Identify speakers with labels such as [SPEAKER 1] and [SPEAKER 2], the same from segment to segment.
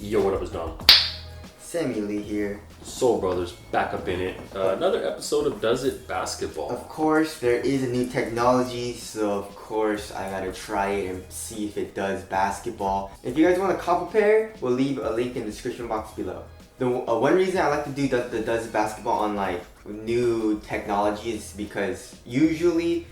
[SPEAKER 1] Yo, what up is done?
[SPEAKER 2] Sammy Lee here.
[SPEAKER 1] Soul Brothers back up in it. Another episode of Does It Basketball.
[SPEAKER 2] Of course, there is a new technology, so of course I gotta try it and see if it does basketball. If you guys want a couple pair, we'll leave a link in the description box below. The one reason I like to do the Does It Basketball on like new technology is because usually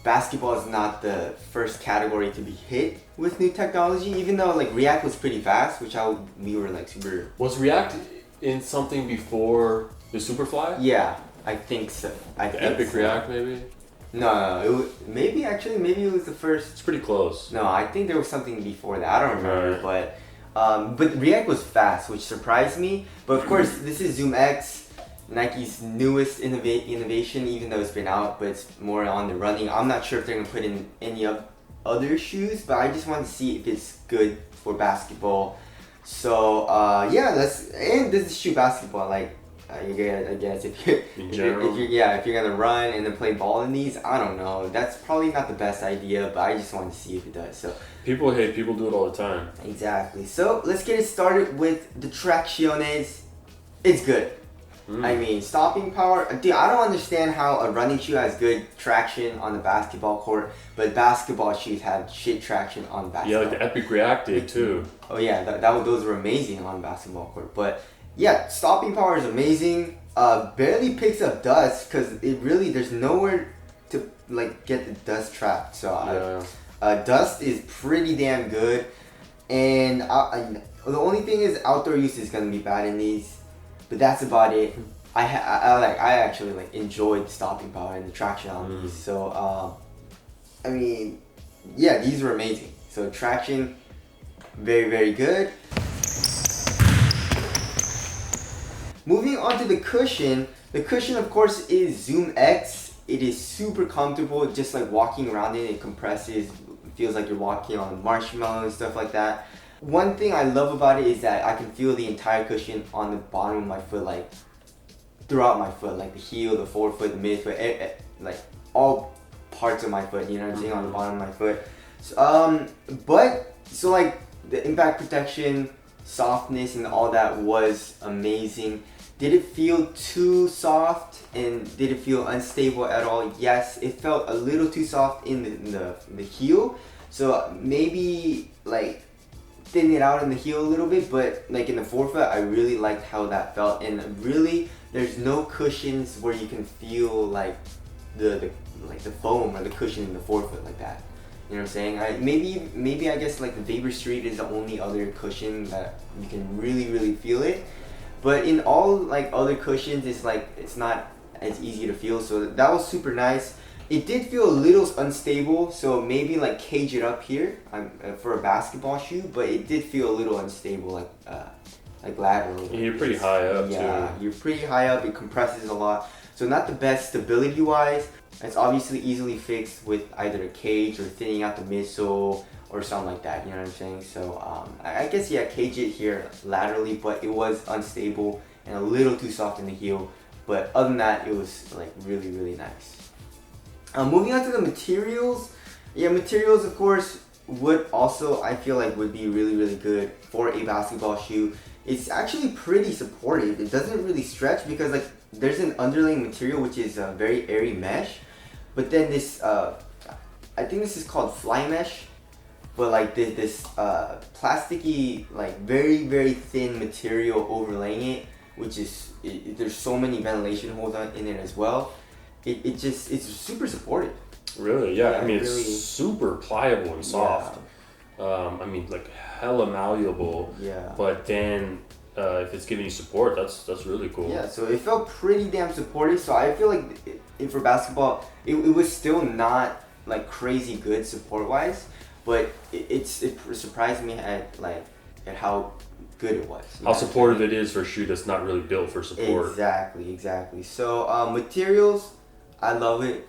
[SPEAKER 2] basketball is not the first category to be hit with new technology, even though like React was pretty fast, which we were like super...
[SPEAKER 1] Was React in something before the Superfly?
[SPEAKER 2] Yeah, I think so.
[SPEAKER 1] The Epic so. React maybe?
[SPEAKER 2] No, it was, maybe it was the first.
[SPEAKER 1] It's pretty close.
[SPEAKER 2] No, I think there was something before that. I don't remember, but React was fast, which surprised me. But of course, this is ZOOMX, Nike's newest innovation, even though it's been out, but it's more on the running. I'm not sure if they're gonna put in any other shoes, but I just want to see if it's good for basketball. So yeah, and this is shoe basketball. Like I guess if you're gonna run and then play ball in these, I don't know. That's probably not the best idea, but I just want to see if it does. So
[SPEAKER 1] people do it all the time.
[SPEAKER 2] Exactly. So let's get it started with the Tracciones. It's good. I mean, stopping power. Dude, I don't understand how a running shoe has good traction on the basketball court, but basketball shoes have shit traction on basketball.
[SPEAKER 1] Yeah, like the Epic React did too.
[SPEAKER 2] Oh yeah, those were amazing on basketball court. But yeah, stopping power is amazing. Barely picks up dust because there's nowhere to like get the dust trapped. So dust is pretty damn good. And the only thing is outdoor use is gonna be bad in these. But that's about it. I actually like enjoyed stopping power and the traction on these. So I mean, yeah, these were amazing. So traction, very very good. Moving on to the cushion. The cushion, of course, is ZOOMX. It is super comfortable, just like walking around it. It compresses. It feels like you're walking on marshmallow and stuff like that. One thing I love about it is that I can feel the entire cushion on the bottom of my foot, like throughout my foot, like the heel, the forefoot, the midfoot, like all parts of my foot, you know what I'm saying, on the bottom of my foot. So like the impact protection, softness and all that was amazing. Did it feel too soft and did it feel unstable at all? Yes, it felt a little too soft in the heel. So maybe like thin it out in the heel a little bit, but like in the forefoot, I really liked how that felt. And really, there's no cushions where you can feel like the foam or the cushion in the forefoot like that. You know what I'm saying? Maybe I guess like the Vapor Street is the only other cushion that you can really feel it. But in all like other cushions, it's not as easy to feel. So that was super nice. It did feel a little unstable, so maybe like cage it up here for a basketball shoe, but it did feel a little unstable, like laterally.
[SPEAKER 1] You're pretty high up too.
[SPEAKER 2] Yeah, you're pretty high up. It compresses a lot, so not the best stability wise. It's obviously easily fixed with either a cage or thinning out the midsole or something like that. You know what I'm saying? So I guess cage it here laterally, but it was unstable and a little too soft in the heel. But other than that, it was like really nice. Moving on to the materials. Yeah, materials of course I feel like would be really good for a basketball shoe. It's actually pretty supportive. It doesn't really stretch because like there's an underlaying material which is a very airy mesh, but then this I think this is called fly mesh, but like this plasticky like very thin material overlaying it, which is there's so many ventilation holes in it as well. It's super supportive.
[SPEAKER 1] Really? Yeah. I mean, it's super pliable and soft. Yeah. I mean, like hella malleable.
[SPEAKER 2] Yeah.
[SPEAKER 1] But then, if it's giving you support, that's really cool.
[SPEAKER 2] Yeah. So it felt pretty damn supportive. So I feel like for basketball, it was still not like crazy good support wise, but it surprised me at how good it was.
[SPEAKER 1] How supportive it is for a shoe that's not really built for support.
[SPEAKER 2] Exactly. So materials, I love it,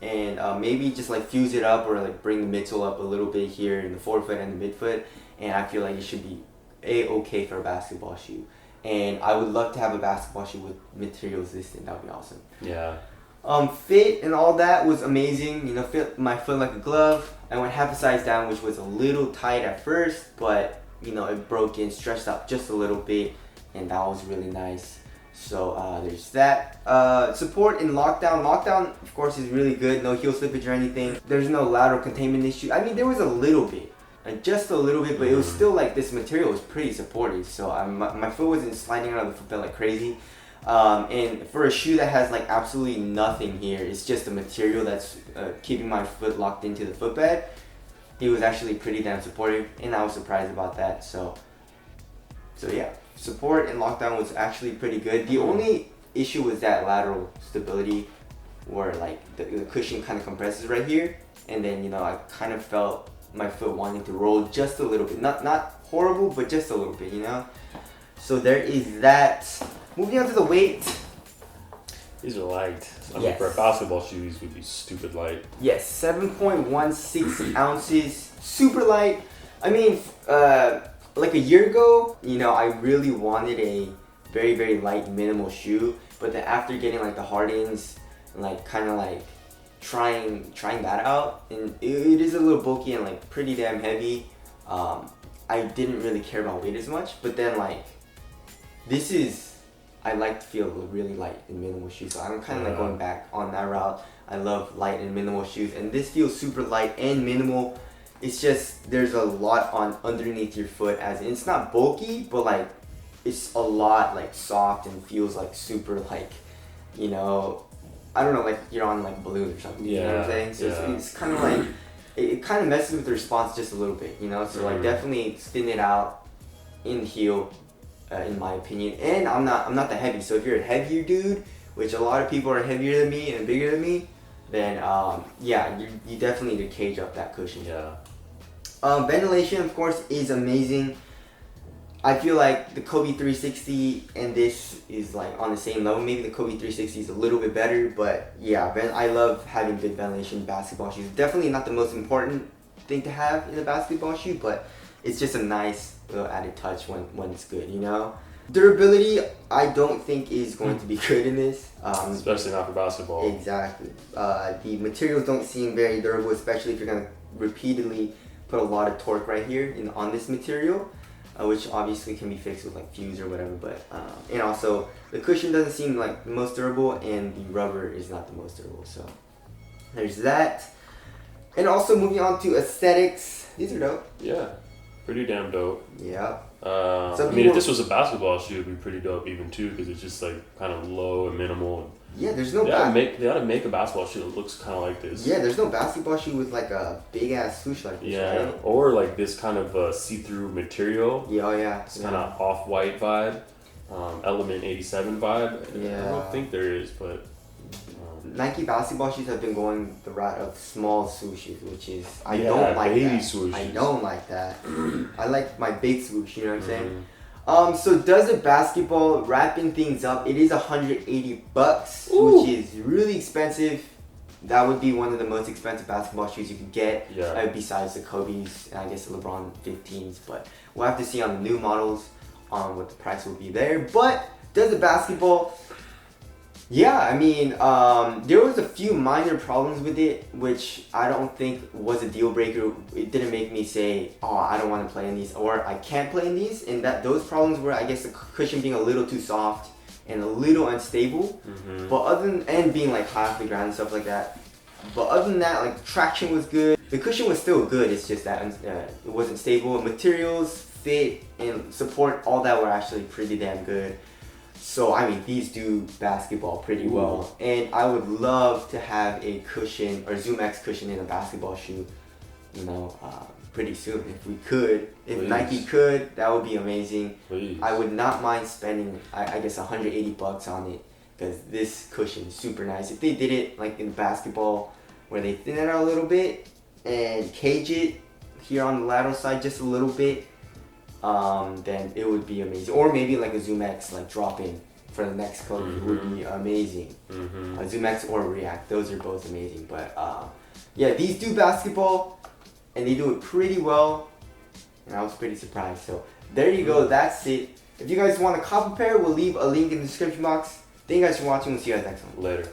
[SPEAKER 2] and maybe just like fuse it up or like bring the midsole up a little bit here in the forefoot and the midfoot, and I feel like it should be okay for a basketball shoe. And I would love to have a basketball shoe with materials this thin. That would be awesome.
[SPEAKER 1] Yeah.
[SPEAKER 2] Fit and all that was amazing. Fit my foot like a glove. I went half a size down, which was a little tight at first, but you know, it broke in, stretched out just a little bit, and that was really nice. So there's that. Support in lockdown. Lockdown, of course, is really good. No heel slippage or anything. There's no lateral containment issue. I mean, there was a little bit, like just a little bit, but it was still like this material was pretty supportive. So my foot wasn't sliding out of the footbed like crazy. And for a shoe that has like absolutely nothing here, it's just the material that's keeping my foot locked into the footbed. It was actually pretty damn supportive, and I was surprised about that. So yeah, support in lockdown was actually pretty good. The only issue was that lateral stability, where like the cushion kind of compresses right here, and then, you know, I kind of felt my foot wanting to roll just a little bit. Not horrible, but just a little bit, you know. So there is that. Moving on to the weight.
[SPEAKER 1] These are light. I mean, for a basketball shoe, these would be stupid light.
[SPEAKER 2] Yes, 7.16 ounces, super light. I mean, like a year ago, you know, I really wanted a very, very light minimal shoe, but then after getting like the Hardens, like kind of like trying that out, and it is a little bulky and like pretty damn heavy. I didn't really care about weight as much, but then like I like to feel really light in minimal shoes, so I'm kind of like going back on that route. I love light and minimal shoes, and this feels super light and minimal. It's just there's a lot on underneath your foot, as in, it's not bulky, but like it's a lot like soft and feels like super like, you know, I don't know, like you're on like a balloon or something. You know what I'm saying? So it's kind of like it kind of messes with the response just a little bit, you know. So like definitely thin it out in the heel. In my opinion, and I'm not that heavy, so if you're a heavier dude, which a lot of people are heavier than me and bigger than me, then yeah, you definitely need to cage up that cushion. Ventilation, of course, is amazing. I feel like the Kobe 360 and this is like on the same level. Maybe the Kobe 360 is a little bit better, but yeah, I love having good ventilation in basketball shoes. Definitely not the most important thing to have in a basketball shoe, but it's just a nice little added touch when it's good, you know. Durability, I don't think is going to be good in this.
[SPEAKER 1] Especially not for basketball.
[SPEAKER 2] Exactly. The materials don't seem very durable, especially if you're going to repeatedly put a lot of torque right here on this material, which obviously can be fixed with like fuse or whatever. But and also the cushion doesn't seem like the most durable, and the rubber is not the most durable. So there's that. And also moving on to aesthetics, these are dope.
[SPEAKER 1] Yeah. Pretty damn dope.
[SPEAKER 2] Yeah.
[SPEAKER 1] I mean, if this was a basketball shoe, it'd be pretty dope even too, because it's just like kind of low and minimal.
[SPEAKER 2] Yeah, there's no.
[SPEAKER 1] They ought to make a basketball shoe that looks kind of like this.
[SPEAKER 2] Yeah, there's no basketball shoe with like a big ass swoosh like this.
[SPEAKER 1] Yeah, right? Or like this kind of see-through material.
[SPEAKER 2] Yeah, oh yeah.
[SPEAKER 1] It's kind of off-white vibe, Element 87 vibe.
[SPEAKER 2] Yeah.
[SPEAKER 1] I don't think there is, but.
[SPEAKER 2] Nike basketball shoes have been going the route of small swooshes, which is I don't like
[SPEAKER 1] baby
[SPEAKER 2] that.
[SPEAKER 1] swooshes.
[SPEAKER 2] I don't like that. I like my big swoosh. You know what I'm saying? So does a basketball, wrapping things up, it is $180, which is really expensive. That would be one of the most expensive basketball shoes you could get, besides the Kobe's and I guess the LeBron 15s. But we'll have to see on the new models on what the price will be there. But does a basketball? Yeah, I mean, there was a few minor problems with it, which I don't think was a deal breaker. It didn't make me say, oh, I don't want to play in these, or I can't play in these. And those problems were, I guess, the cushion being a little too soft and a little unstable. But and being like high off the ground and stuff like that. But other than that, like the traction was good. The cushion was still good. It's just that it wasn't stable. Materials, fit, and support, all that were actually pretty damn good. So, I mean, these do basketball pretty well. And I would love to have a cushion, or ZOOMX cushion in a basketball shoe, you know, pretty soon. If we could, if Nike could, that would be amazing. I would not mind spending, I guess, $180 on it, because this cushion is super nice. If they did it like in basketball, where they thin it out a little bit and cage it here on the lateral side just a little bit, then it would be amazing. Or maybe like a ZOOMX like drop in for the next Kobe would be amazing. A ZOOMX or React, those are both amazing. But yeah, these do basketball and they do it pretty well, and I was pretty surprised. So there you go, that's it. If you guys want a copy pair, we'll leave a link in the description box. Thank you guys for watching. We'll see you guys next time.
[SPEAKER 1] Later.